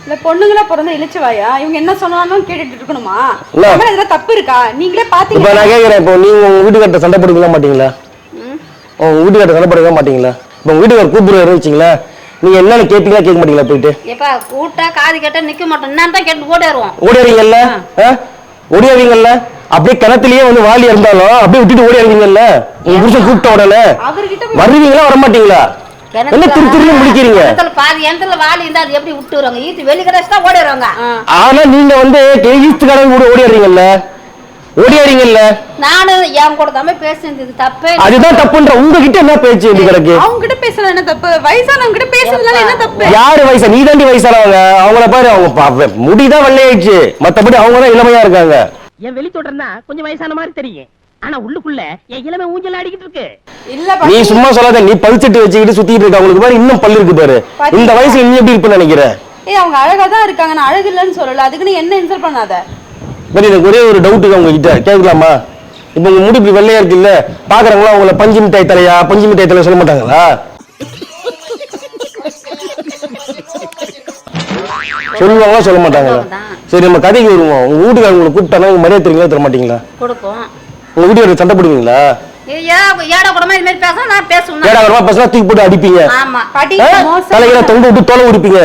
இல்ல பொண்ணுங்களா பிறந்த இழிச்சவாயா இவங்க என்ன சொன்னாலும் கேட்டுட்டு இருக்கணுமா? இதுல தப்பு இருக்கா? நீங்களே பாத்தீங்க. இப்ப நான் கேக்குறேன், இப்போ நீங்க உங்க வீட்டுக்காரட்ட சண்டை போடுவீங்களா மாட்டீங்களா? உங்க வீட்டுக்காரட்ட சண்டை போடுவீங்களா மாட்டீங்களா? இப்போ உங்க வீட்டுக்காரர் கூப்பிடுறாரு வச்சுங்களா, நீங்க என்னன்னு கேட்பீங்களா கேட்க மாட்டீங்களா? போயிட்டு எப்பா கூட்டா காது கேட்டா நிக்க மாட்டோம், என்னன்னு தான் கேட்டு ஓடிடுவோம். ஓடிடுவீங்கல்ல? ஓடிடுவீங்கல்ல? அப்படியே கிணத்துலயே வந்து வாலி இருந்தாலும் அப்படியே விட்டுட்டு ஓடிடுவீங்கல்ல? உங்க புருஷன் கூப்பிட்ட உடனே வருவீங்களா வரமாட்டீங்களா? என்ன திருத்திரில முடிக்கிறீங்க? பாதி இடத்துல வாலி இருந்தா அது எப்படி விட்டுறாங்க? ஈத்து வெளி கடைசிட்டா ஓடிடுவாங்க. ஆனா நீங்க வந்து ஈஸ்ட் கடை கூட ஓடிடுறீங்கல்ல? ஓடிடுறீங்கல்ல? நானு என் கூட தான் பேசுறது தப்பே. அதுதான் தப்புன்ற. உங்ககிட்ட என்ன பேச்சு எப்படி கிடக்கு? அவங்க கிட்ட பேசுறது என்ன தப்பு? வயசானவங்க கிட்ட பேசுறதுனால என்ன தப்பு? யாரு வயசா? நீ தாண்டி வயசானவங்க. அவங்கள பாரு, அவங்க முடிதான் வெள்ளையாயிடுச்சு, மத்தபடி அவங்க தான் இளமையா இருக்காங்க. என் வெளி தொடர்னா கொஞ்சம் வயசான மாதிரி தெரியும், ஆனா உள்ளுக்குள்ள என் இளமை ஊஞ்சல் ஆடிக்கிட்டு இருக்கு. இல்ல நீ சும்மா சொல்லாத. நீ பல்செட்டு வச்சுக்கிட்டு சுத்திட்டு இருக்க. அவங்களுக்கு பாரு இன்னும் பல்லு இருக்கு பாரு. இந்த வயசுல நீ எப்படி இருப்பேன்னு நினைக்கிற? அவங்க அழகா தான் இருக்காங்க, நான் அழகு இல்லைன்னு சொல்லல. அதுக்கு நீ என்ன இன்சல்ட் பண்ணாத. பட் எனக்கு ஒரே ஒரு டவுட் உங்க கிட்ட கேட்கலாமா? இப்ப உங்க முடி இப்படி வெள்ளையா இருக்கு இல்ல, பாக்குறவங்களா உங்களை பஞ்சு மிட்டாய் தலையா பஞ்சு மிட்டாய் தலையா சொல்ல மாட்டாங்களா? சொல்லுவாங்களா சொல்ல மாட்டாங்களா? சரி நம்ம கதைக்கு வருவோம். உங்க வீட்டுக்காரங்க உங்களை கூப்பிட்டாங்க, உங்க மரியாதை தெரியுங்களா தர மாட்டீங்களா? கொடுப்போம். உங்க வீட்டுக்காரர் சண்டை போடுவீங்களா? ஏடா கூடமா இது மாதிரி பேச நான் பேசுவேன். ஏடா கூடமா பேசினா தூக்கி போட்டு அடிப்பீங்க. ஆமா தலையில தொங்க விட்டு தோலை உரிப்பீங்க.